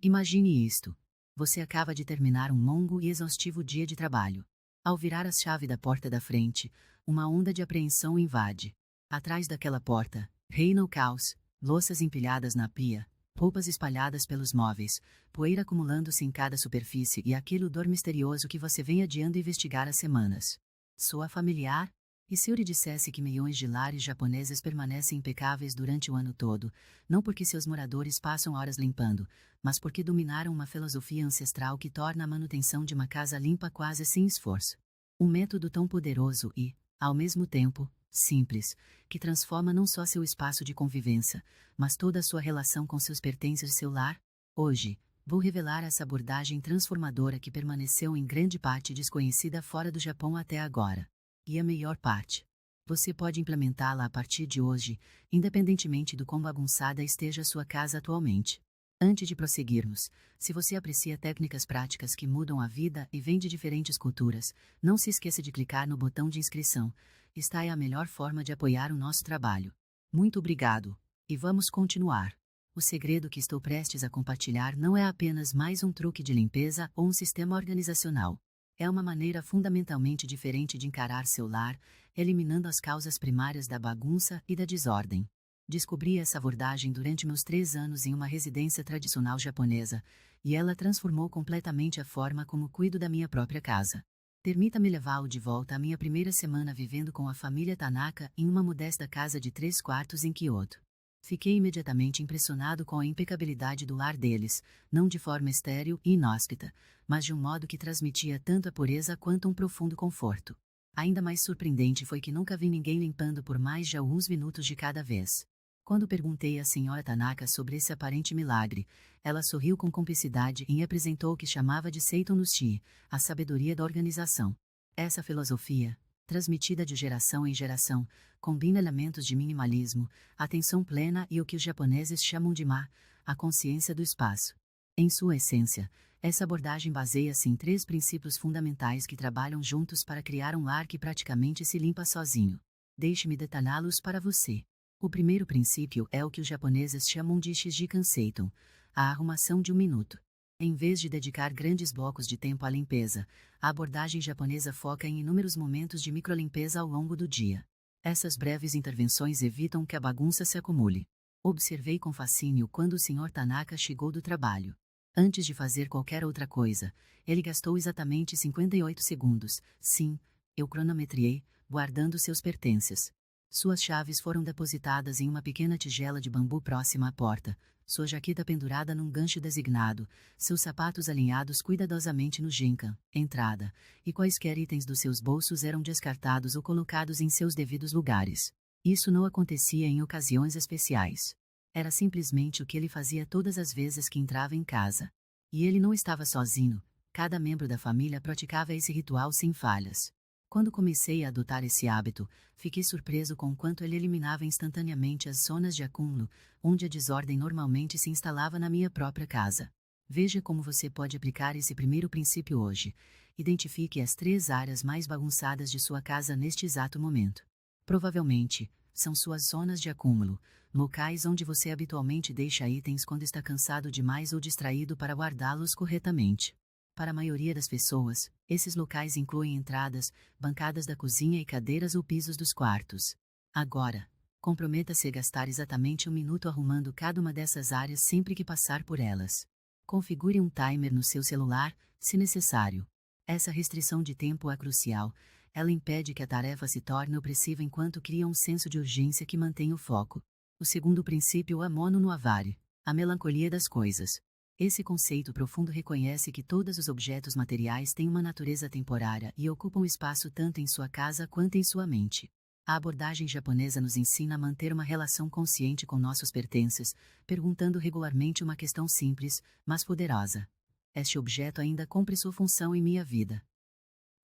Imagine isto. Você acaba de terminar um longo e exaustivo dia de trabalho. Ao virar a chave da porta da frente, uma onda de apreensão o invade. Atrás daquela porta, reina o caos, louças empilhadas na pia, roupas espalhadas pelos móveis, poeira acumulando-se em cada superfície e aquele odor misterioso que você vem adiando investigar há semanas. Soa familiar? E se eu lhe dissesse que milhões de lares japoneses permanecem impecáveis durante o ano todo, não porque seus moradores passam horas limpando, mas porque dominaram uma filosofia ancestral que torna a manutenção de uma casa limpa quase sem esforço. Um método tão poderoso e, ao mesmo tempo, simples, que transforma não só seu espaço de convivência, mas toda a sua relação com seus pertences de seu lar? Hoje, vou revelar essa abordagem transformadora que permaneceu em grande parte desconhecida fora do Japão até agora. E a melhor parte. Você pode implementá-la a partir de hoje, independentemente do quão bagunçada esteja a sua casa atualmente. Antes de prosseguirmos, se você aprecia técnicas práticas que mudam a vida e vem de diferentes culturas, não se esqueça de clicar no botão de inscrição. Esta é a melhor forma de apoiar o nosso trabalho. Muito obrigado. E vamos continuar. O segredo que estou prestes a compartilhar não é apenas mais um truque de limpeza ou um sistema organizacional. É uma maneira fundamentalmente diferente de encarar seu lar, eliminando as causas primárias da bagunça e da desordem. Descobri essa abordagem durante meus 3 anos em uma residência tradicional japonesa, e ela transformou completamente a forma como cuido da minha própria casa. Permita-me levá-lo de volta à minha primeira semana vivendo com a família Tanaka em uma modesta casa de 3 quartos em Kyoto. Fiquei imediatamente impressionado com a impecabilidade do lar deles, não de forma estéril e inóspita, mas de um modo que transmitia tanto a pureza quanto um profundo conforto. Ainda mais surpreendente foi que nunca vi ninguém limpando por mais de alguns minutos de cada vez. Quando perguntei à senhora Tanaka sobre esse aparente milagre, ela sorriu com cumplicidade e apresentou o que chamava de Seito no Shi, a sabedoria da organização. Essa filosofia, transmitida de geração em geração, combina elementos de minimalismo, atenção plena e o que os japoneses chamam de ma, a consciência do espaço. Em sua essência, essa abordagem baseia-se em 3 princípios fundamentais que trabalham juntos para criar um lar que praticamente se limpa sozinho. Deixe-me detalhá-los para você. O primeiro princípio é o que os japoneses chamam de Shijikan Seiton, a arrumação de 1 minuto. Em vez de dedicar grandes blocos de tempo à limpeza, a abordagem japonesa foca em inúmeros momentos de microlimpeza ao longo do dia. Essas breves intervenções evitam que a bagunça se acumule. Observei com fascínio quando o Sr. Tanaka chegou do trabalho. Antes de fazer qualquer outra coisa, ele gastou exatamente 58 segundos. Sim, eu cronometrei, guardando seus pertences. Suas chaves foram depositadas em uma pequena tigela de bambu próxima à porta, sua jaqueta pendurada num gancho designado, seus sapatos alinhados cuidadosamente no genkan, entrada, e quaisquer itens dos seus bolsos eram descartados ou colocados em seus devidos lugares. Isso não acontecia em ocasiões especiais. Era simplesmente o que ele fazia todas as vezes que entrava em casa. E ele não estava sozinho, cada membro da família praticava esse ritual sem falhas. Quando comecei a adotar esse hábito, fiquei surpreso com o quanto ele eliminava instantaneamente as zonas de acúmulo, onde a desordem normalmente se instalava na minha própria casa. Veja como você pode aplicar esse primeiro princípio hoje. Identifique as 3 áreas mais bagunçadas de sua casa neste exato momento. Provavelmente, são suas zonas de acúmulo, locais onde você habitualmente deixa itens quando está cansado demais ou distraído para guardá-los corretamente. Para a maioria das pessoas, esses locais incluem entradas, bancadas da cozinha e cadeiras ou pisos dos quartos. Agora, comprometa-se a gastar exatamente 1 minuto arrumando cada uma dessas áreas sempre que passar por elas. Configure um timer no seu celular, se necessário. Essa restrição de tempo é crucial. Ela impede que a tarefa se torne opressiva enquanto cria um senso de urgência que mantém o foco. O segundo princípio é mono no avare, a melancolia das coisas. Esse conceito profundo reconhece que todos os objetos materiais têm uma natureza temporária e ocupam espaço tanto em sua casa quanto em sua mente. A abordagem japonesa nos ensina a manter uma relação consciente com nossos pertences, perguntando regularmente uma questão simples, mas poderosa. Este objeto ainda cumpre sua função em minha vida?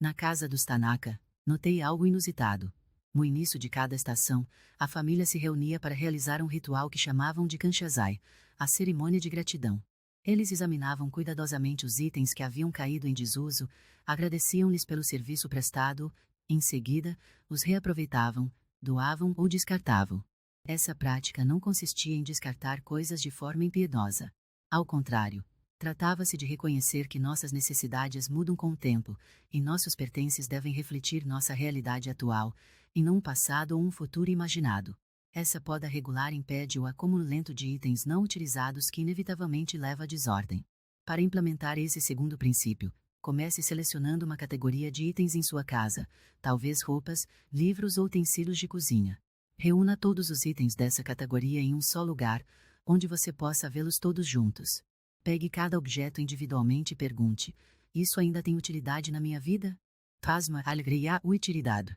Na casa dos Tanaka, notei algo inusitado. No início de cada estação, a família se reunia para realizar um ritual que chamavam de Kanshazai, a cerimônia de gratidão. Eles examinavam cuidadosamente os itens que haviam caído em desuso, agradeciam-lhes pelo serviço prestado, em seguida, os reaproveitavam, doavam ou descartavam. Essa prática não consistia em descartar coisas de forma impiedosa. Ao contrário, Tratava-se de reconhecer que nossas necessidades mudam com o tempo, e nossos pertences devem refletir nossa realidade atual, e não um passado ou um futuro imaginado. Essa poda regular impede o acúmulo lento de itens não utilizados que inevitavelmente leva à desordem. Para implementar esse segundo princípio, comece selecionando uma categoria de itens em sua casa, talvez roupas, livros ou utensílios de cozinha. Reúna todos os itens dessa categoria em um só lugar, onde você possa vê-los todos juntos. Pegue cada objeto individualmente e pergunte: isso ainda tem utilidade na minha vida? Faz-me alegria ou utilidade?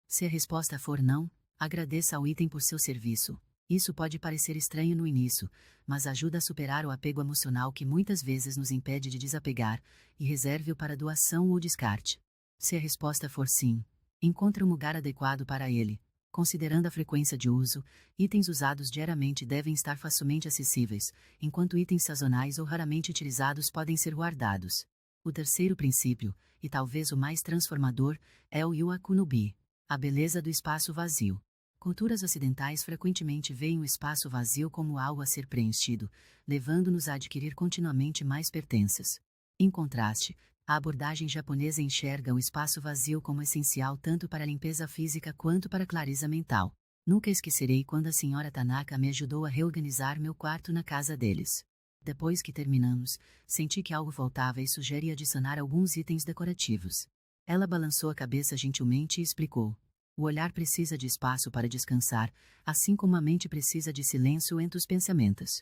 Se a resposta for não, agradeça ao item por seu serviço. Isso pode parecer estranho no início, mas ajuda a superar o apego emocional que muitas vezes nos impede de desapegar, e reserve-o para doação ou descarte. Se a resposta for sim, encontre um lugar adequado para ele. Considerando a frequência de uso, itens usados diariamente devem estar facilmente acessíveis, enquanto itens sazonais ou raramente utilizados podem ser guardados. O terceiro princípio, e talvez o mais transformador, é o Yuakunubi, a beleza do espaço vazio. Culturas ocidentais frequentemente veem o espaço vazio como algo a ser preenchido, levando-nos a adquirir continuamente mais pertences. Em contraste, a abordagem japonesa enxerga o espaço vazio como essencial tanto para a limpeza física quanto para a clareza mental. Nunca esquecerei quando a senhora Tanaka me ajudou a reorganizar meu quarto na casa deles. Depois que terminamos, senti que algo faltava e sugeri adicionar alguns itens decorativos. Ela balançou a cabeça gentilmente e explicou: o olhar precisa de espaço para descansar, assim como a mente precisa de silêncio entre os pensamentos.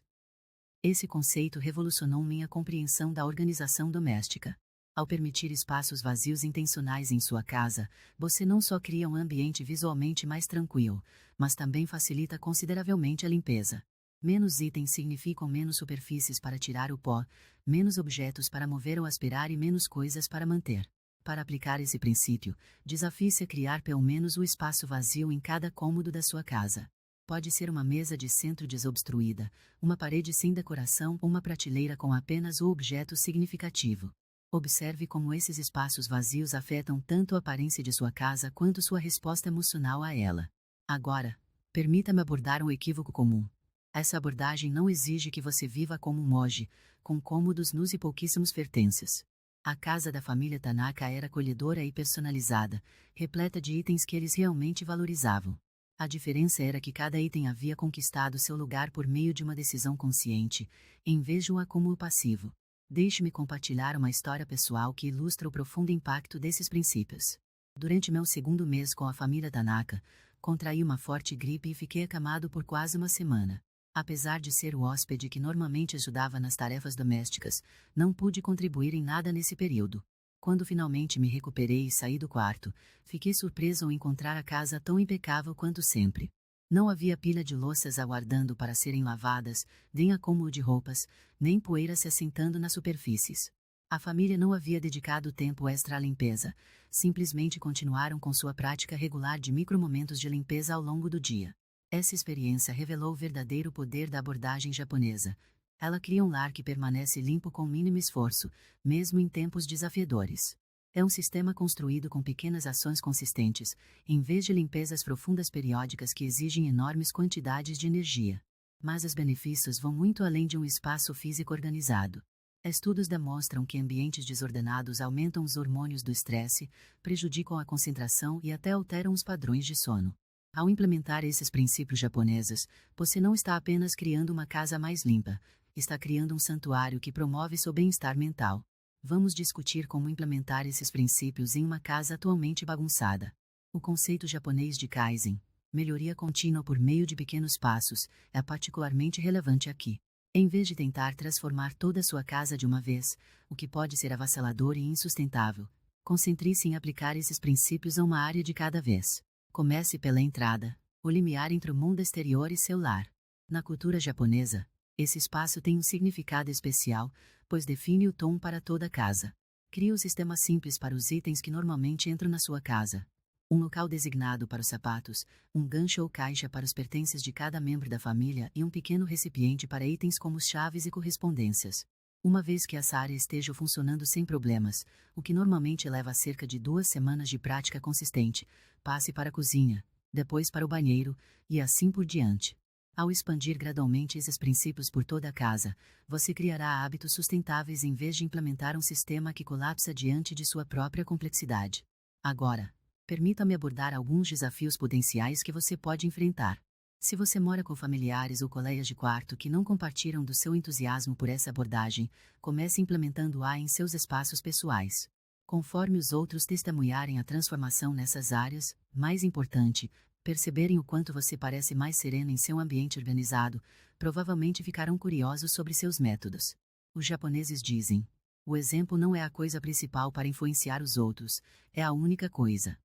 Esse conceito revolucionou minha compreensão da organização doméstica. Ao permitir espaços vazios intencionais em sua casa, você não só cria um ambiente visualmente mais tranquilo, mas também facilita consideravelmente a limpeza. Menos itens significam menos superfícies para tirar o pó, menos objetos para mover ou aspirar e menos coisas para manter. Para aplicar esse princípio, desafie-se a criar pelo menos o espaço vazio em cada cômodo da sua casa. Pode ser uma mesa de centro desobstruída, uma parede sem decoração ou uma prateleira com apenas um objeto significativo. Observe como esses espaços vazios afetam tanto a aparência de sua casa quanto sua resposta emocional a ela. Agora, permita-me abordar um equívoco comum. Essa abordagem não exige que você viva como um monge, com cômodos nus e pouquíssimos pertences. A casa da família Tanaka era acolhedora e personalizada, repleta de itens que eles realmente valorizavam. A diferença era que cada item havia conquistado seu lugar por meio de uma decisão consciente, em vez de um acúmulo passivo. Deixe-me compartilhar uma história pessoal que ilustra o profundo impacto desses princípios. Durante meu segundo mês com a família Tanaka, contraí uma forte gripe e fiquei acamado por quase uma semana. Apesar de ser o hóspede que normalmente ajudava nas tarefas domésticas, não pude contribuir em nada nesse período. Quando finalmente me recuperei e saí do quarto, fiquei surpreso ao encontrar a casa tão impecável quanto sempre. Não havia pilha de louças aguardando para serem lavadas, nem acúmulo de roupas, nem poeira se assentando nas superfícies. A família não havia dedicado tempo extra à limpeza, simplesmente continuaram com sua prática regular de micromomentos de limpeza ao longo do dia. Essa experiência revelou o verdadeiro poder da abordagem japonesa. Ela cria um lar que permanece limpo com mínimo esforço, mesmo em tempos desafiadores. É um sistema construído com pequenas ações consistentes, em vez de limpezas profundas periódicas que exigem enormes quantidades de energia. Mas os benefícios vão muito além de um espaço físico organizado. Estudos demonstram que ambientes desordenados aumentam os hormônios do estresse, prejudicam a concentração e até alteram os padrões de sono. Ao implementar esses princípios japoneses, você não está apenas criando uma casa mais limpa, está criando um santuário que promove seu bem-estar mental. Vamos discutir como implementar esses princípios em uma casa atualmente bagunçada. O conceito japonês de Kaizen, melhoria contínua por meio de pequenos passos, é particularmente relevante aqui. Em vez de tentar transformar toda a sua casa de uma vez, o que pode ser avassalador e insustentável, concentre-se em aplicar esses princípios a uma área de cada vez. Comece pela entrada, o limiar entre o mundo exterior e seu lar. Na cultura japonesa, esse espaço tem um significado especial, pois define o tom para toda a casa. Crie um sistema simples para os itens que normalmente entram na sua casa. Um local designado para os sapatos, um gancho ou caixa para os pertences de cada membro da família e um pequeno recipiente para itens como chaves e correspondências. Uma vez que essa área esteja funcionando sem problemas, o que normalmente leva cerca de 2 semanas de prática consistente, passe para a cozinha, depois para o banheiro, e assim por diante. Ao expandir gradualmente esses princípios por toda a casa, você criará hábitos sustentáveis em vez de implementar um sistema que colapsa diante de sua própria complexidade. Agora, permita-me abordar alguns desafios potenciais que você pode enfrentar. Se você mora com familiares ou colegas de quarto que não compartilham do seu entusiasmo por essa abordagem, comece implementando-a em seus espaços pessoais. Conforme os outros testemunharem a transformação nessas áreas, mais importante, perceberem o quanto você parece mais sereno em seu ambiente organizado, provavelmente ficarão curiosos sobre seus métodos. Os japoneses dizem: o exemplo não é a coisa principal para influenciar os outros, é a única coisa.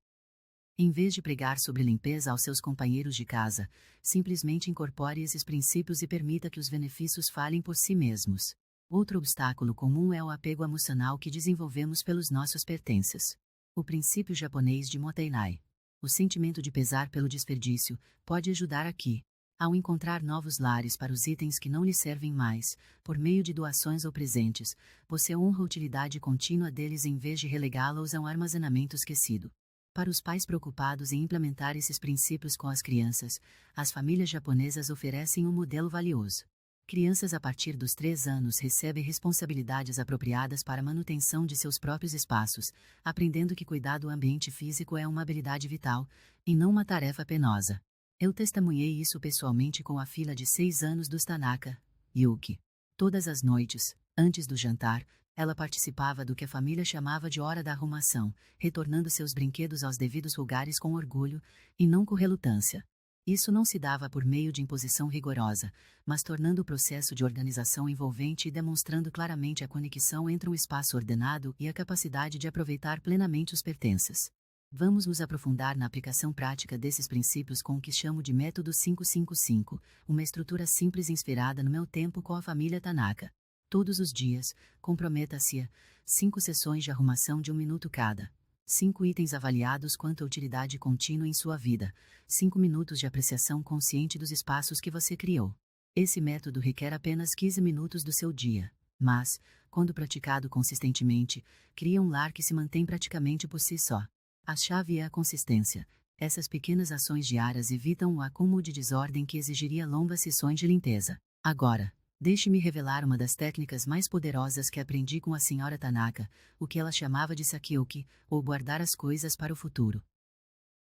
Em vez de pregar sobre limpeza aos seus companheiros de casa, simplesmente incorpore esses princípios e permita que os benefícios falem por si mesmos. Outro obstáculo comum é o apego emocional que desenvolvemos pelos nossos pertences. O princípio japonês de Motenai, o sentimento de pesar pelo desperdício, pode ajudar aqui. Ao encontrar novos lares para os itens que não lhe servem mais, por meio de doações ou presentes, você honra a utilidade contínua deles em vez de relegá-los a um armazenamento esquecido. Para os pais preocupados em implementar esses princípios com as crianças, as famílias japonesas oferecem um modelo valioso. Crianças a partir dos 3 anos recebem responsabilidades apropriadas para a manutenção de seus próprios espaços, aprendendo que cuidar do ambiente físico é uma habilidade vital, e não uma tarefa penosa. Eu testemunhei isso pessoalmente com a filha de 6 anos dos Tanaka, Yuki. Todas as noites, antes do jantar, ela participava do que a família chamava de hora da arrumação, retornando seus brinquedos aos devidos lugares com orgulho, e não com relutância. Isso não se dava por meio de imposição rigorosa, mas tornando o processo de organização envolvente e demonstrando claramente a conexão entre um espaço ordenado e a capacidade de aproveitar plenamente os pertences. Vamos nos aprofundar na aplicação prática desses princípios com o que chamo de Método 555, uma estrutura simples inspirada no meu tempo com a família Tanaka. Todos os dias, comprometa-se a 5 sessões de arrumação de 1 minuto cada. 5 itens avaliados quanto à utilidade contínua em sua vida. 5 minutos de apreciação consciente dos espaços que você criou. Esse método requer apenas 15 minutos do seu dia, mas, quando praticado consistentemente, cria um lar que se mantém praticamente por si só. A chave é a consistência. Essas pequenas ações diárias evitam o acúmulo de desordem que exigiria longas sessões de limpeza. Agora, deixe-me revelar uma das técnicas mais poderosas que aprendi com a senhora Tanaka, o que ela chamava de sakyuki, ou guardar as coisas para o futuro.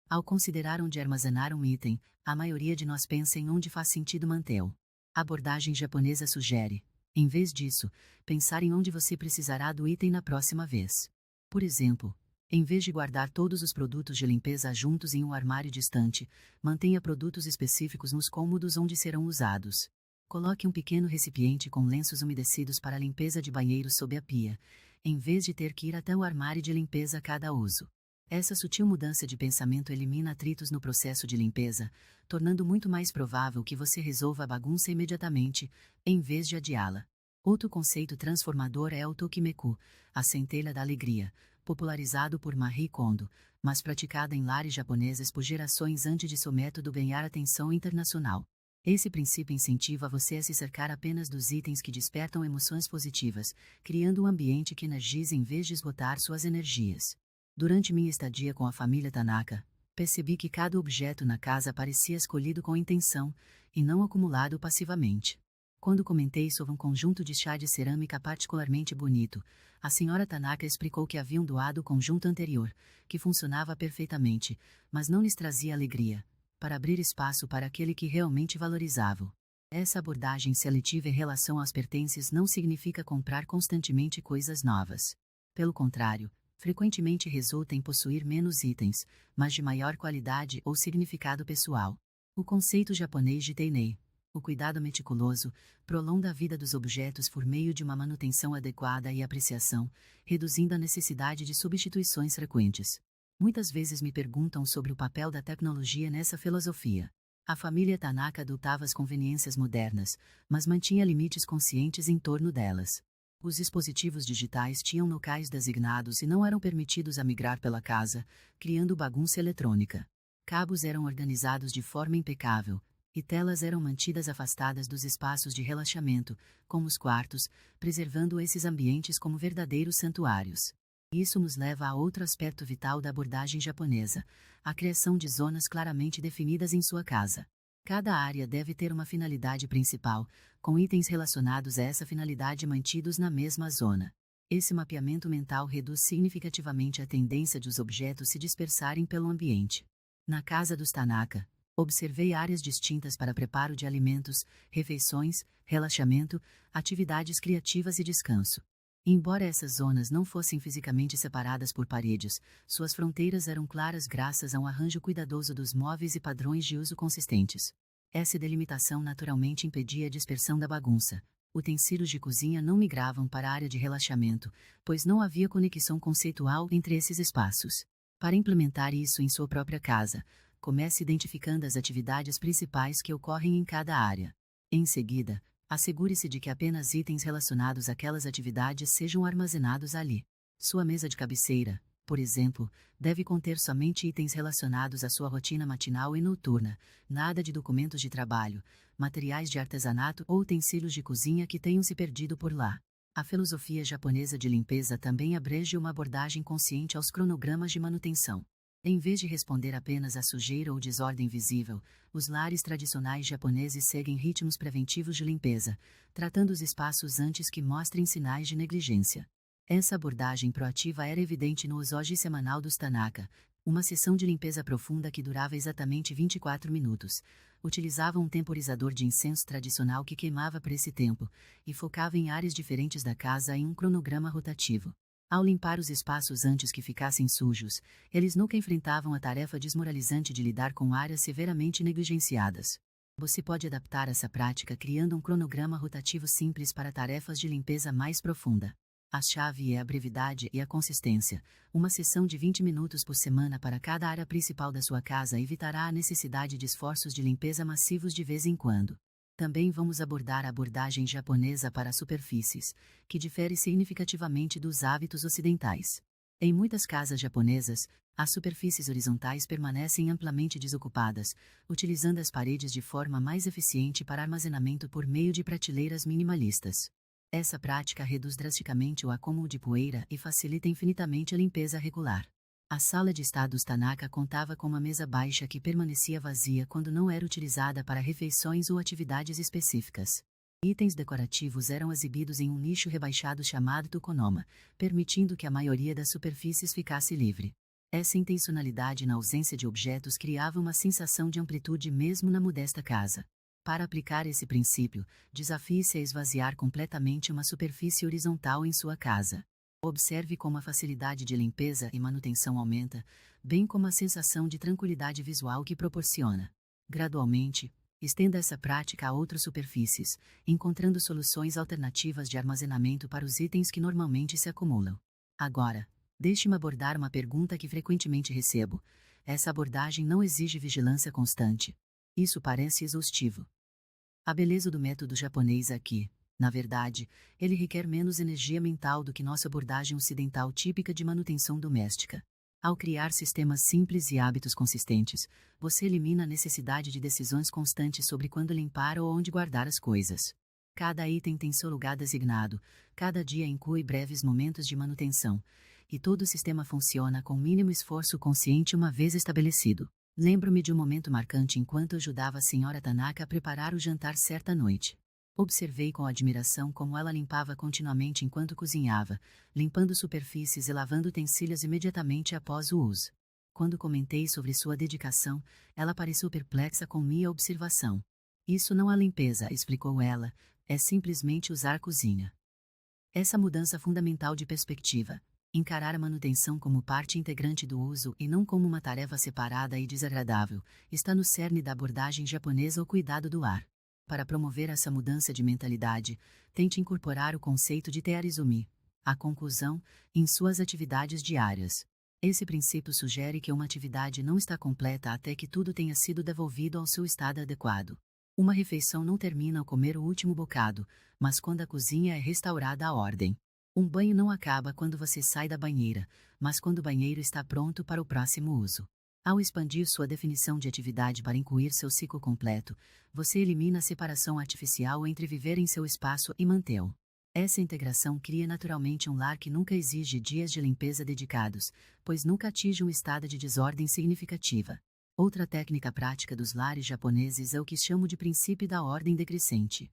Ao considerar onde armazenar um item, a maioria de nós pensa em onde faz sentido mantê-lo. A abordagem japonesa sugere, em vez disso, pensar em onde você precisará do item na próxima vez. Por exemplo, em vez de guardar todos os produtos de limpeza juntos em um armário distante, mantenha produtos específicos nos cômodos onde serão usados. Coloque um pequeno recipiente com lenços umedecidos para a limpeza de banheiros sob a pia, em vez de ter que ir até o armário de limpeza a cada uso. Essa sutil mudança de pensamento elimina atritos no processo de limpeza, tornando muito mais provável que você resolva a bagunça imediatamente, em vez de adiá-la. Outro conceito transformador é o Tokimeku, a centelha da alegria, popularizado por Marie Kondo, mas praticada em lares japoneses por gerações antes de seu método ganhar atenção internacional. Esse princípio incentiva você a se cercar apenas dos itens que despertam emoções positivas, criando um ambiente que energize em vez de esgotar suas energias. Durante minha estadia com a família Tanaka, percebi que cada objeto na casa parecia escolhido com intenção, e não acumulado passivamente. Quando comentei sobre um conjunto de chá de cerâmica particularmente bonito, a senhora Tanaka explicou que haviam doado o conjunto anterior, que funcionava perfeitamente, mas não lhes trazia alegria, para abrir espaço para aquele que realmente valorizava. Essa abordagem seletiva em relação aos pertences não significa comprar constantemente coisas novas. Pelo contrário, frequentemente resulta em possuir menos itens, mas de maior qualidade ou significado pessoal. O conceito japonês de Teinei, o cuidado meticuloso, prolonga a vida dos objetos por meio de uma manutenção adequada e apreciação, reduzindo a necessidade de substituições frequentes. Muitas vezes me perguntam sobre o papel da tecnologia nessa filosofia. A família Tanaka adotava as conveniências modernas, mas mantinha limites conscientes em torno delas. Os dispositivos digitais tinham locais designados e não eram permitidos a migrar pela casa, criando bagunça eletrônica. Cabos eram organizados de forma impecável, e telas eram mantidas afastadas dos espaços de relaxamento, como os quartos, preservando esses ambientes como verdadeiros santuários. Isso nos leva a outro aspecto vital da abordagem japonesa, a criação de zonas claramente definidas em sua casa. Cada área deve ter uma finalidade principal, com itens relacionados a essa finalidade mantidos na mesma zona. Esse mapeamento mental reduz significativamente a tendência de os objetos se dispersarem pelo ambiente. Na casa dos Tanaka, observei áreas distintas para preparo de alimentos, refeições, relaxamento, atividades criativas e descanso. Embora essas zonas não fossem fisicamente separadas por paredes, suas fronteiras eram claras graças a um arranjo cuidadoso dos móveis e padrões de uso consistentes. Essa delimitação naturalmente impedia a dispersão da bagunça. Utensílios de cozinha não migravam para a área de relaxamento, pois não havia conexão conceitual entre esses espaços. Para implementar isso em sua própria casa, comece identificando as atividades principais que ocorrem em cada área. Em seguida, assegure-se de que apenas itens relacionados àquelas atividades sejam armazenados ali. Sua mesa de cabeceira, por exemplo, deve conter somente itens relacionados à sua rotina matinal e noturna, nada de documentos de trabalho, materiais de artesanato ou utensílios de cozinha que tenham se perdido por lá. A filosofia japonesa de limpeza também abrange uma abordagem consciente aos cronogramas de manutenção. Em vez de responder apenas à sujeira ou desordem visível, os lares tradicionais japoneses seguem ritmos preventivos de limpeza, tratando os espaços antes que mostrem sinais de negligência. Essa abordagem proativa era evidente no Usoji semanal dos Tanaka, uma sessão de limpeza profunda que durava exatamente 24 minutos. Utilizava um temporizador de incenso tradicional que queimava por esse tempo, e focava em áreas diferentes da casa em um cronograma rotativo. Ao limpar os espaços antes que ficassem sujos, eles nunca enfrentavam a tarefa desmoralizante de lidar com áreas severamente negligenciadas. Você pode adaptar essa prática criando um cronograma rotativo simples para tarefas de limpeza mais profunda. A chave é a brevidade e a consistência. Uma sessão de 20 minutos por semana para cada área principal da sua casa evitará a necessidade de esforços de limpeza massivos de vez em quando. Também vamos abordar a abordagem japonesa para superfícies, que difere significativamente dos hábitos ocidentais. Em muitas casas japonesas, as superfícies horizontais permanecem amplamente desocupadas, utilizando as paredes de forma mais eficiente para armazenamento por meio de prateleiras minimalistas. Essa prática reduz drasticamente o acúmulo de poeira e facilita infinitamente a limpeza regular. A sala de estar dos Tanaka contava com uma mesa baixa que permanecia vazia quando não era utilizada para refeições ou atividades específicas. Itens decorativos eram exibidos em um nicho rebaixado chamado tokonoma, permitindo que a maioria das superfícies ficasse livre. Essa intencionalidade na ausência de objetos criava uma sensação de amplitude mesmo na modesta casa. Para aplicar esse princípio, desafie-se a esvaziar completamente uma superfície horizontal em sua casa. Observe como a facilidade de limpeza e manutenção aumenta, bem como a sensação de tranquilidade visual que proporciona. Gradualmente, estenda essa prática a outras superfícies, encontrando soluções alternativas de armazenamento para os itens que normalmente se acumulam. Agora, deixe-me abordar uma pergunta que frequentemente recebo. Essa abordagem não exige vigilância constante. Isso parece exaustivo. A beleza do método japonês aqui, na verdade, ele requer menos energia mental do que nossa abordagem ocidental típica de manutenção doméstica. Ao criar sistemas simples e hábitos consistentes, você elimina a necessidade de decisões constantes sobre quando limpar ou onde guardar as coisas. Cada item tem seu lugar designado, cada dia inclui breves momentos de manutenção, e todo o sistema funciona com mínimo esforço consciente uma vez estabelecido. Lembro-me de um momento marcante enquanto ajudava a senhora Tanaka a preparar o jantar certa noite. Observei com admiração como ela limpava continuamente enquanto cozinhava, limpando superfícies e lavando utensílios imediatamente após o uso. Quando comentei sobre sua dedicação, ela pareceu perplexa com minha observação. Isso não é limpeza, explicou ela, é simplesmente usar a cozinha. Essa mudança fundamental de perspectiva, encarar a manutenção como parte integrante do uso e não como uma tarefa separada e desagradável, está no cerne da abordagem japonesa ao cuidado do lar. Para promover essa mudança de mentalidade, tente incorporar o conceito de tearizumi, a conclusão, em suas atividades diárias. Esse princípio sugere que uma atividade não está completa até que tudo tenha sido devolvido ao seu estado adequado. Uma refeição não termina ao comer o último bocado, mas quando a cozinha é restaurada à ordem. Um banho não acaba quando você sai da banheira, mas quando o banheiro está pronto para o próximo uso. Ao expandir sua definição de atividade para incluir seu ciclo completo, você elimina a separação artificial entre viver em seu espaço e mantê-lo. Essa integração cria naturalmente um lar que nunca exige dias de limpeza dedicados, pois nunca atinge um estado de desordem significativa. Outra técnica prática dos lares japoneses é o que chamo de princípio da ordem decrescente.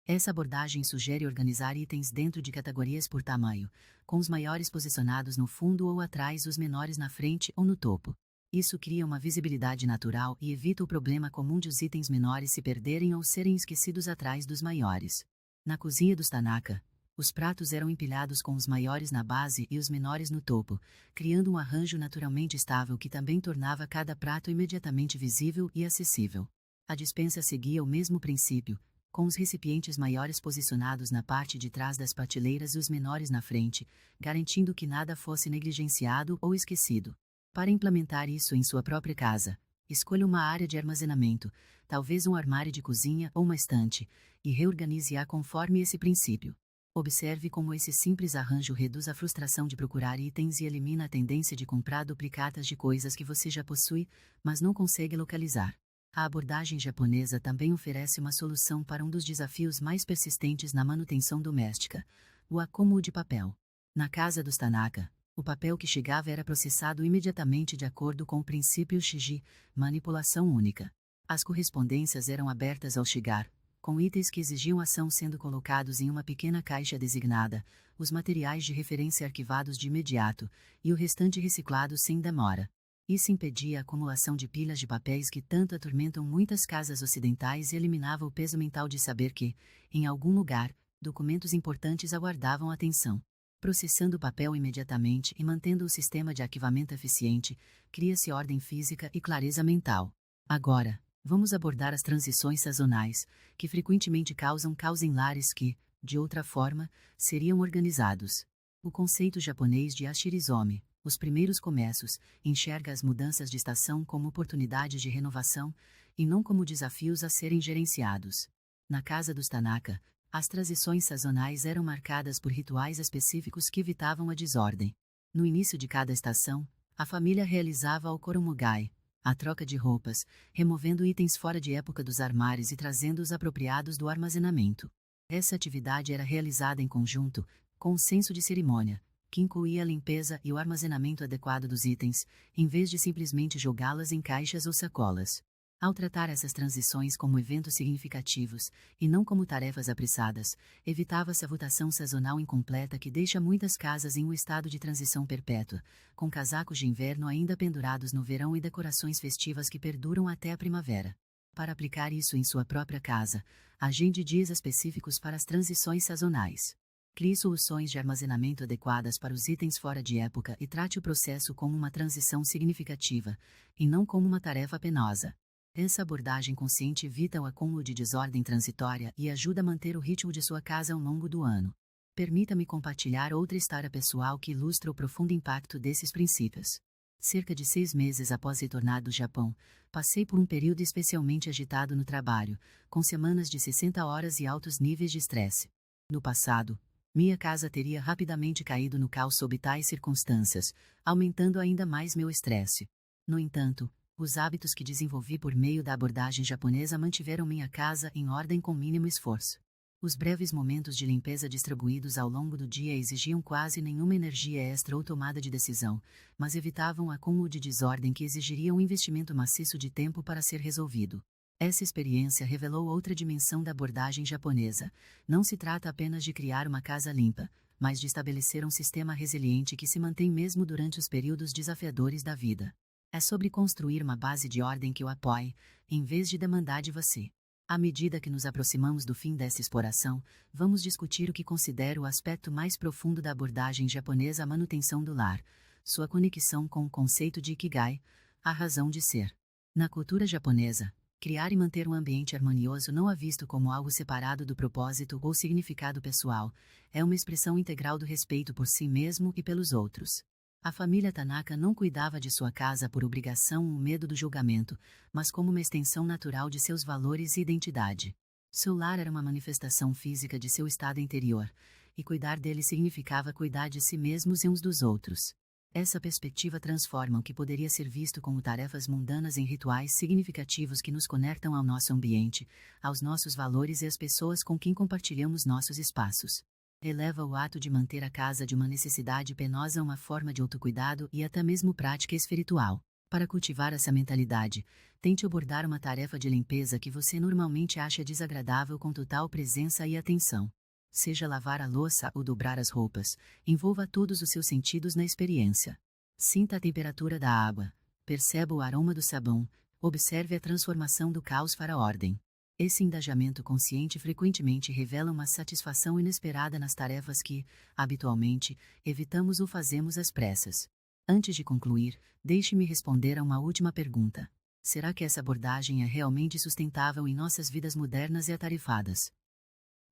Essa abordagem sugere organizar itens dentro de categorias por tamanho, com os maiores posicionados no fundo ou atrás e os menores na frente ou no topo. Isso cria uma visibilidade natural e evita o problema comum de os itens menores se perderem ou serem esquecidos atrás dos maiores. Na cozinha dos Tanaka, os pratos eram empilhados com os maiores na base e os menores no topo, criando um arranjo naturalmente estável que também tornava cada prato imediatamente visível e acessível. A despensa seguia o mesmo princípio, com os recipientes maiores posicionados na parte de trás das prateleiras e os menores na frente, garantindo que nada fosse negligenciado ou esquecido. Para implementar isso em sua própria casa, escolha uma área de armazenamento, talvez um armário de cozinha ou uma estante, e reorganize-a conforme esse princípio. Observe como esse simples arranjo reduz a frustração de procurar itens e elimina a tendência de comprar duplicatas de coisas que você já possui, mas não consegue localizar. A abordagem japonesa também oferece uma solução para um dos desafios mais persistentes na manutenção doméstica: o acúmulo de papel. Na casa dos Tanaka, o papel que chegava era processado imediatamente de acordo com o princípio Shiji, manipulação única. As correspondências eram abertas ao chegar, com itens que exigiam ação sendo colocados em uma pequena caixa designada, os materiais de referência arquivados de imediato, e o restante reciclado sem demora. Isso impedia a acumulação de pilhas de papéis que tanto atormentam muitas casas ocidentais e eliminava o peso mental de saber que, em algum lugar, documentos importantes aguardavam atenção. Processando o papel imediatamente e mantendo o sistema de arquivamento eficiente, cria-se ordem física e clareza mental. Agora, vamos abordar as transições sazonais, que frequentemente causam caos em lares que, de outra forma, seriam organizados. O conceito japonês de Ashirizome, os primeiros começos, enxerga as mudanças de estação como oportunidades de renovação, e não como desafios a serem gerenciados. Na casa dos Tanaka, as transições sazonais eram marcadas por rituais específicos que evitavam a desordem. No início de cada estação, a família realizava o koromugai, a troca de roupas, removendo itens fora de época dos armários e trazendo os apropriados do armazenamento. Essa atividade era realizada em conjunto, com um senso de cerimônia, que incluía a limpeza e o armazenamento adequado dos itens, em vez de simplesmente jogá-las em caixas ou sacolas. Ao tratar essas transições como eventos significativos, e não como tarefas apressadas, evitava-se a votação sazonal incompleta que deixa muitas casas em um estado de transição perpétua, com casacos de inverno ainda pendurados no verão e decorações festivas que perduram até a primavera. Para aplicar isso em sua própria casa, agende dias específicos para as transições sazonais. Crie soluções de armazenamento adequadas para os itens fora de época e trate o processo como uma transição significativa, e não como uma tarefa penosa. Essa abordagem consciente evita o acúmulo de desordem transitória e ajuda a manter o ritmo de sua casa ao longo do ano. Permita-me compartilhar outra história pessoal que ilustra o profundo impacto desses princípios. Cerca de 6 meses após retornar do Japão, passei por um período especialmente agitado no trabalho, com semanas de 60 horas e altos níveis de estresse. No passado, minha casa teria rapidamente caído no caos sob tais circunstâncias, aumentando ainda mais meu estresse. No entanto, os hábitos que desenvolvi por meio da abordagem japonesa mantiveram minha casa em ordem com mínimo esforço. Os breves momentos de limpeza distribuídos ao longo do dia exigiam quase nenhuma energia extra ou tomada de decisão, mas evitavam o acúmulo de desordem que exigiria um investimento maciço de tempo para ser resolvido. Essa experiência revelou outra dimensão da abordagem japonesa. Não se trata apenas de criar uma casa limpa, mas de estabelecer um sistema resiliente que se mantém mesmo durante os períodos desafiadores da vida. É sobre construir uma base de ordem que o apoie, em vez de demandar de você. À medida que nos aproximamos do fim dessa exploração, vamos discutir o que considero o aspecto mais profundo da abordagem japonesa à manutenção do lar, sua conexão com o conceito de Ikigai, a razão de ser. Na cultura japonesa, criar e manter um ambiente harmonioso não é visto como algo separado do propósito ou significado pessoal, é uma expressão integral do respeito por si mesmo e pelos outros. A família Tanaka não cuidava de sua casa por obrigação ou medo do julgamento, mas como uma extensão natural de seus valores e identidade. Seu lar era uma manifestação física de seu estado interior, e cuidar dele significava cuidar de si mesmos e uns dos outros. Essa perspectiva transforma o que poderia ser visto como tarefas mundanas em rituais significativos que nos conectam ao nosso ambiente, aos nossos valores e às pessoas com quem compartilhamos nossos espaços. Eleva o ato de manter a casa de uma necessidade penosa a uma forma de autocuidado e até mesmo prática espiritual. Para cultivar essa mentalidade, tente abordar uma tarefa de limpeza que você normalmente acha desagradável com total presença e atenção. Seja lavar a louça ou dobrar as roupas, envolva todos os seus sentidos na experiência. Sinta a temperatura da água, perceba o aroma do sabão, observe a transformação do caos para a ordem. Esse engajamento consciente frequentemente revela uma satisfação inesperada nas tarefas que, habitualmente, evitamos ou fazemos às pressas. Antes de concluir, deixe-me responder a uma última pergunta. Será que essa abordagem é realmente sustentável em nossas vidas modernas e atarefadas?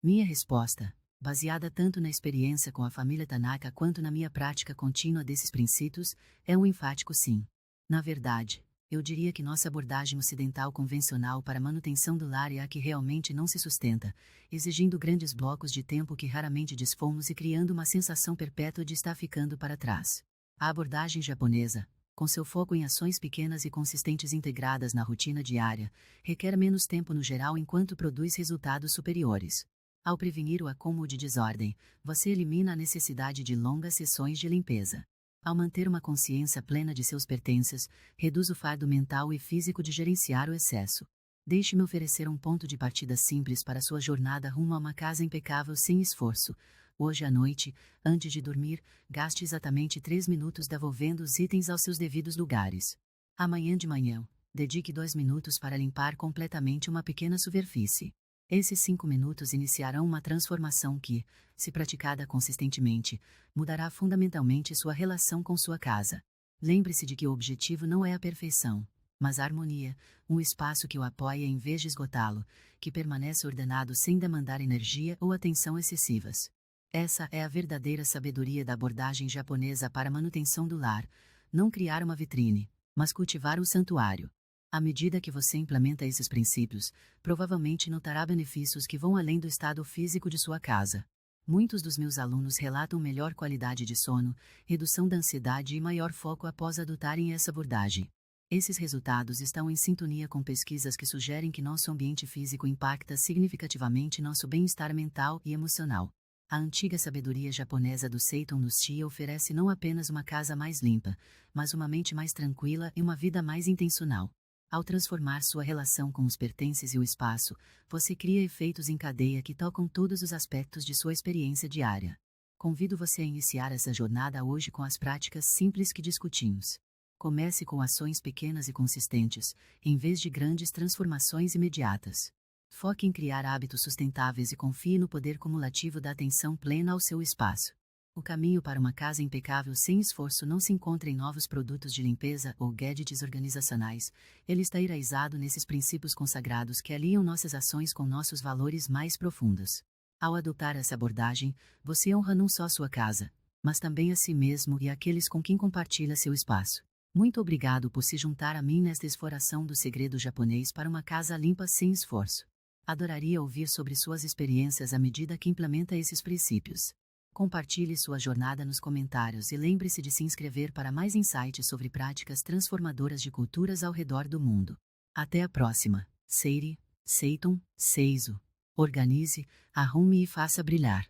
Minha resposta, baseada tanto na experiência com a família Tanaka quanto na minha prática contínua desses princípios, é um enfático sim. Na verdade, eu diria que nossa abordagem ocidental convencional para a manutenção do lar é a que realmente não se sustenta, exigindo grandes blocos de tempo que raramente dispomos e criando uma sensação perpétua de estar ficando para trás. A abordagem japonesa, com seu foco em ações pequenas e consistentes integradas na rotina diária, requer menos tempo no geral enquanto produz resultados superiores. Ao prevenir o acúmulo de desordem, você elimina a necessidade de longas sessões de limpeza. Ao manter uma consciência plena de seus pertences, reduz o fardo mental e físico de gerenciar o excesso. Deixe-me oferecer um ponto de partida simples para sua jornada rumo a uma casa impecável sem esforço. Hoje à noite, antes de dormir, gaste exatamente 3 minutos devolvendo os itens aos seus devidos lugares. Amanhã de manhã, dedique 2 minutos para limpar completamente uma pequena superfície. Esses 5 minutos iniciarão uma transformação que, se praticada consistentemente, mudará fundamentalmente sua relação com sua casa. Lembre-se de que o objetivo não é a perfeição, mas a harmonia, um espaço que o apoia em vez de esgotá-lo, que permanece ordenado sem demandar energia ou atenção excessivas. Essa é a verdadeira sabedoria da abordagem japonesa para a manutenção do lar, não criar uma vitrine, mas cultivar o santuário. À medida que você implementa esses princípios, provavelmente notará benefícios que vão além do estado físico de sua casa. Muitos dos meus alunos relatam melhor qualidade de sono, redução da ansiedade e maior foco após adotarem essa abordagem. Esses resultados estão em sintonia com pesquisas que sugerem que nosso ambiente físico impacta significativamente nosso bem-estar mental e emocional. A antiga sabedoria japonesa do Seiton no Shia oferece não apenas uma casa mais limpa, mas uma mente mais tranquila e uma vida mais intencional. Ao transformar sua relação com os pertences e o espaço, você cria efeitos em cadeia que tocam todos os aspectos de sua experiência diária. Convido você a iniciar essa jornada hoje com as práticas simples que discutimos. Comece com ações pequenas e consistentes, em vez de grandes transformações imediatas. Foque em criar hábitos sustentáveis e confie no poder cumulativo da atenção plena ao seu espaço. O caminho para uma casa impecável sem esforço não se encontra em novos produtos de limpeza ou gadgets organizacionais, ele está enraizado nesses princípios consagrados que aliam nossas ações com nossos valores mais profundos. Ao adotar essa abordagem, você honra não só sua casa, mas também a si mesmo e aqueles com quem compartilha seu espaço. Muito obrigado por se juntar a mim nesta exploração do segredo japonês para uma casa limpa sem esforço. Adoraria ouvir sobre suas experiências à medida que implementa esses princípios. Compartilhe sua jornada nos comentários e lembre-se de se inscrever para mais insights sobre práticas transformadoras de culturas ao redor do mundo. Até a próxima. Seiri, Seiton, Seizo. Organize, arrume e faça brilhar.